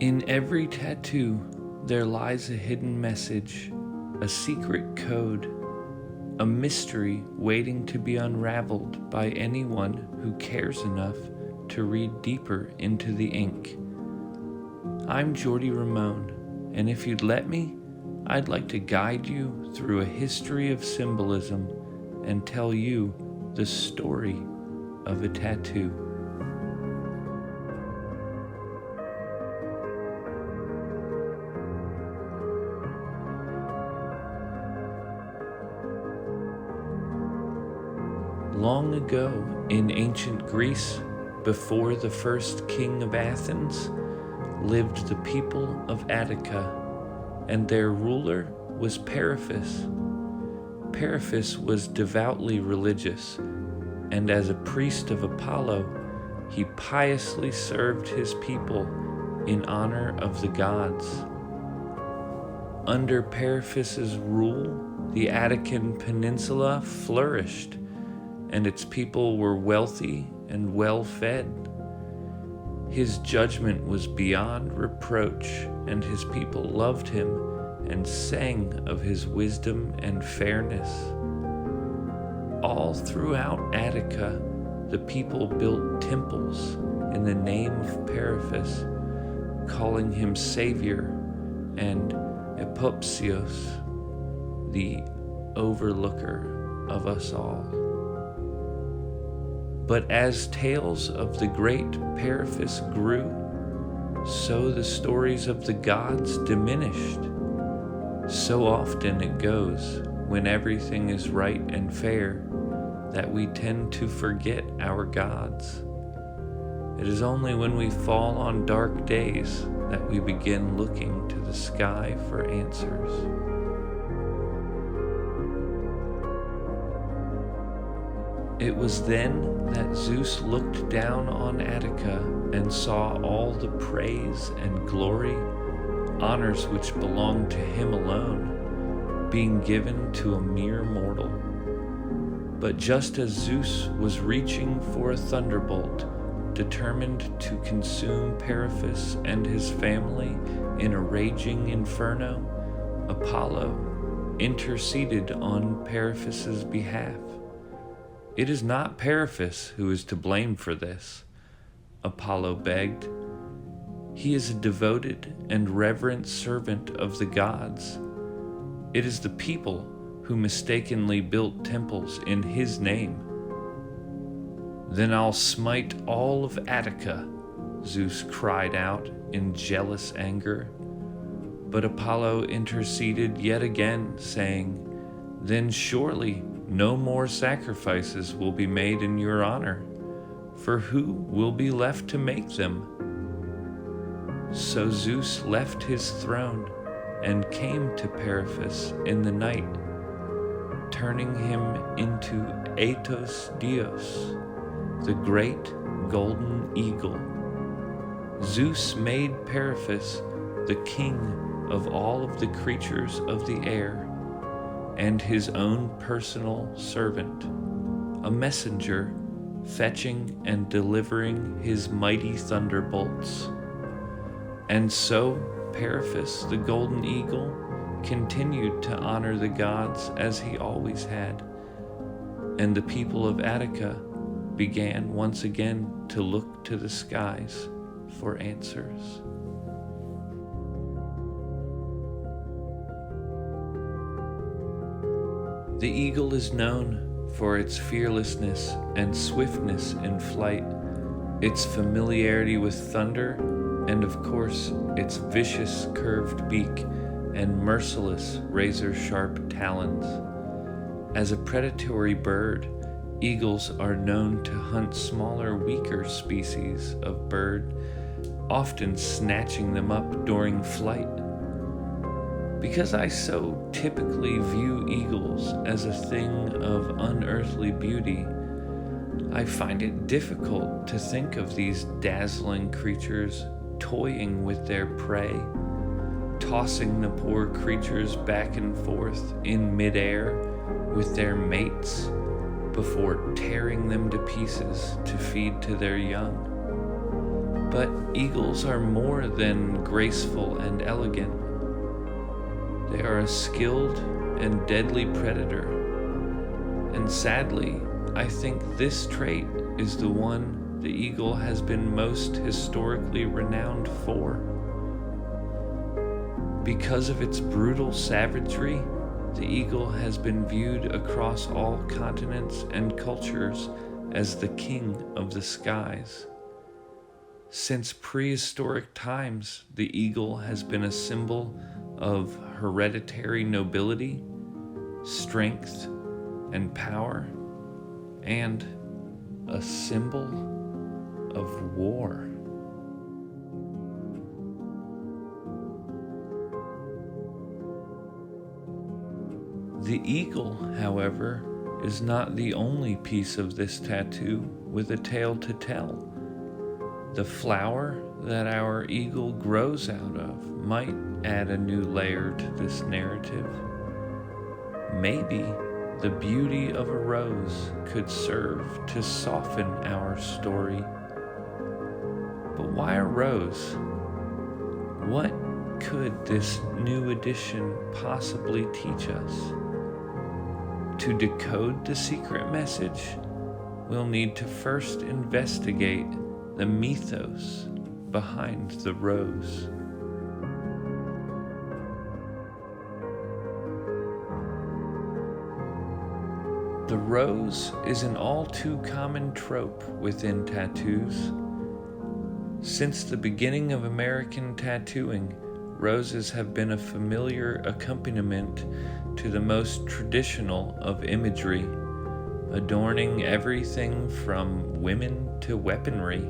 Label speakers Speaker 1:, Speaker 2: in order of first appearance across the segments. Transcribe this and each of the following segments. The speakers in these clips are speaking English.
Speaker 1: In every tattoo, there lies a hidden message, a secret code, a mystery waiting to be unraveled by anyone who cares enough to read deeper into the ink. I'm Jordy Ramone, and if you'd let me, I'd like to guide you through a history of symbolism and tell you the story of a tattoo. Long ago in ancient Greece, before the first king of Athens, lived the people of Attica, and their ruler was Periphas. Periphas was devoutly religious, and as a priest of Apollo, he piously served his people in honor of the gods. Under Periphas's rule, the Attican peninsula flourished, and its people were wealthy and well-fed. His judgment was beyond reproach, and his people loved him and sang of his wisdom and fairness. All throughout Attica, the people built temples in the name of Periphas, calling him Savior and Epopsios, the overlooker of us all. But as tales of the great Periphas grew, so the stories of the gods diminished. So often it goes when everything is right and fair that we tend to forget our gods. It is only when we fall on dark days that we begin looking to the sky for answers. It was then that Zeus looked down on Attica and saw all the praise and glory, honors which belonged to him alone, being given to a mere mortal. But just as Zeus was reaching for a thunderbolt, determined to consume Periphas and his family in a raging inferno, Apollo interceded on Periphas's behalf. "It is not Periphas who is to blame for this," Apollo begged. "He is a devoted and reverent servant of the gods. It is the people who mistakenly built temples in his name." "Then I'll smite all of Attica," Zeus cried out in jealous anger. But Apollo interceded yet again, saying, "Then surely no more sacrifices will be made in your honor, for who will be left to make them?" So Zeus left his throne and came to Periphas in the night, turning him into Aetos Dios, the great golden eagle. Zeus made Periphas the king of all of the creatures of the air, and his own personal servant, a messenger fetching and delivering his mighty thunderbolts. And so Periphas, the golden eagle, continued to honor the gods as he always had, and the people of Attica began once again to look to the skies for answers. The eagle is known for its fearlessness and swiftness in flight, its familiarity with thunder, and of course, its vicious curved beak and merciless razor-sharp talons. As a predatory bird, eagles are known to hunt smaller, weaker species of bird, often snatching them up during flight. Because I so typically view eagles as a thing of unearthly beauty, I find it difficult to think of these dazzling creatures toying with their prey, tossing the poor creatures back and forth in midair with their mates before tearing them to pieces to feed to their young. But eagles are more than graceful and elegant. They are a skilled and deadly predator. And sadly, I think this trait is the one the eagle has been most historically renowned for. Because of its brutal savagery, the eagle has been viewed across all continents and cultures as the king of the skies. Since prehistoric times, the eagle has been a symbol of hereditary nobility, strength, and power, and a symbol of war. The eagle, however, is not the only piece of this tattoo with a tale to tell. The flower that our eagle grows out of might add a new layer to this narrative. Maybe the beauty of a rose could serve to soften our story. But why a rose? What could this new edition possibly teach us? To decode the secret message, we'll need to first investigate the mythos behind the rose. The rose is an all too common trope within tattoos. Since the beginning of American tattooing, roses have been a familiar accompaniment to the most traditional of imagery, adorning everything from women to weaponry.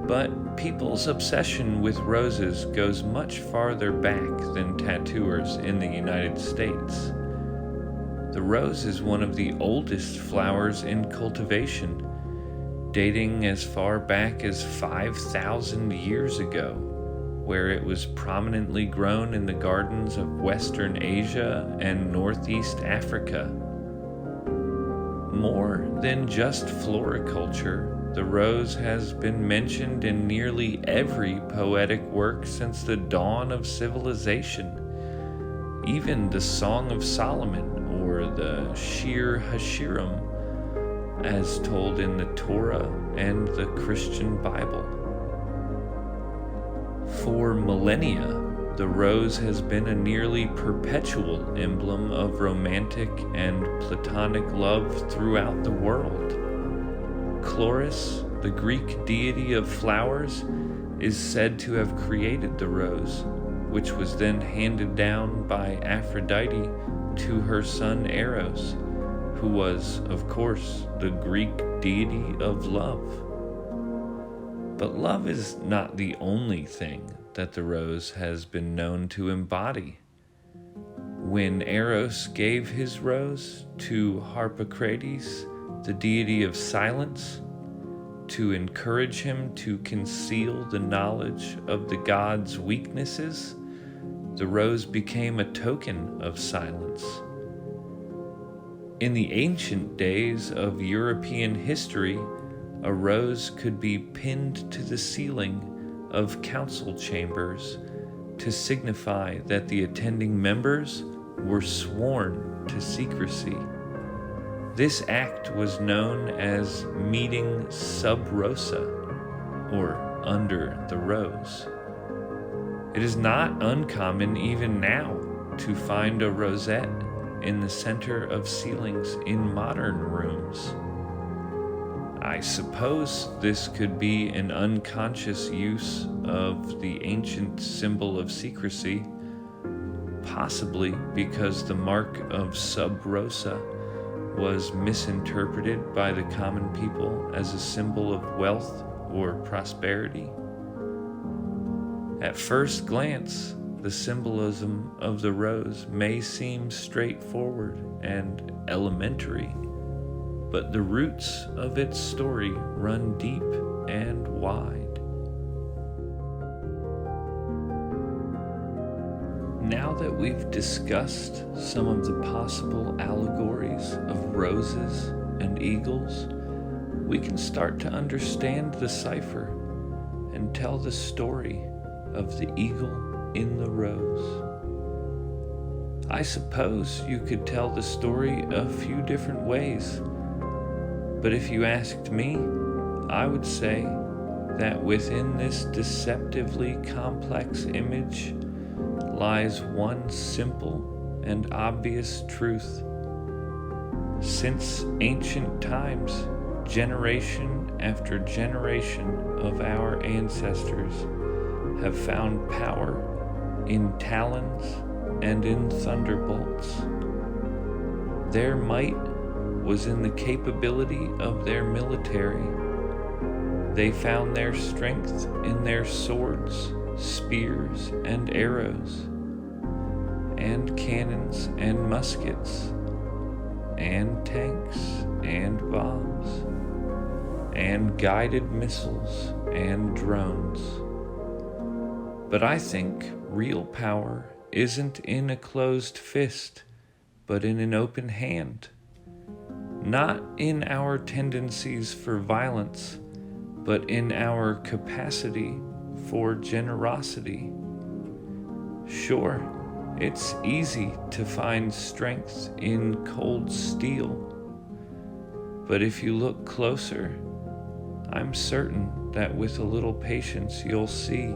Speaker 1: But people's obsession with roses goes much farther back than tattooers in the United States. The rose is one of the oldest flowers in cultivation, dating as far back as 5,000 years ago, where it was prominently grown in the gardens of Western Asia and Northeast Africa. More than just floriculture, the rose has been mentioned in nearly every poetic work since the dawn of civilization. Even the Song of Solomon, or the Shir Hashirim, as told in the Torah and the Christian Bible. For millennia, the rose has been a nearly perpetual emblem of romantic and platonic love throughout the world. Chloris, the Greek deity of flowers, is said to have created the rose, which was then handed down by Aphrodite to her son Eros, who was, of course, the Greek deity of love. But love is not the only thing that the rose has been known to embody. When Eros gave his rose to Harpocrates, the deity of silence, to encourage him to conceal the knowledge of the god's weaknesses, the rose became a token of silence. In the ancient days of European history, a rose could be pinned to the ceiling of council chambers to signify that the attending members were sworn to secrecy. This act was known as meeting sub rosa, or under the rose. It is not uncommon even now to find a rosette in the center of ceilings in modern rooms. I suppose this could be an unconscious use of the ancient symbol of secrecy, possibly because the mark of sub rosa was misinterpreted by the common people as a symbol of wealth or prosperity. At first glance, the symbolism of the rose may seem straightforward and elementary, but the roots of its story run deep and wide. Now that we've discussed some of the possible allegories of roses and eagles, we can start to understand the cipher and tell the story of the eagle in the rose. I suppose you could tell the story a few different ways, but if you asked me, I would say that within this deceptively complex image lies one simple and obvious truth. Since ancient times, generation after generation of our ancestors have found power in talons and in thunderbolts. Their might was in the capability of their military. They found their strength in their swords, spears, and arrows, and cannons and muskets, and tanks and bombs, and guided missiles and drones. But I think real power isn't in a closed fist, but in an open hand. Not in our tendencies for violence, but in our capacity for generosity. Sure, it's easy to find strength in cold steel, but if you look closer, I'm certain that with a little patience you'll see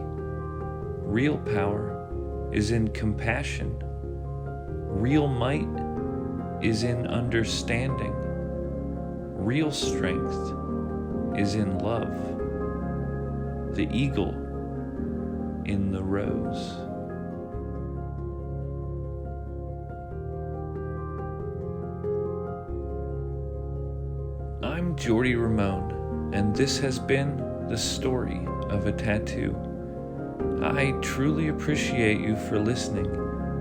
Speaker 1: real power is in compassion. Real might is in understanding. Real strength is in love. The eagle in the rose. I'm Jordy Ramone, and this has been the story of a tattoo. I truly appreciate you for listening,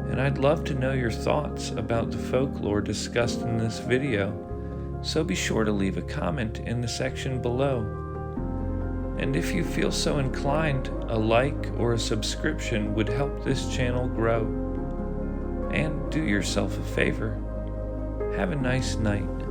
Speaker 1: and I'd love to know your thoughts about the folklore discussed in this video, so be sure to leave a comment in the section below. And if you feel so inclined, a like or a subscription would help this channel grow. And do yourself a favor. Have a nice night.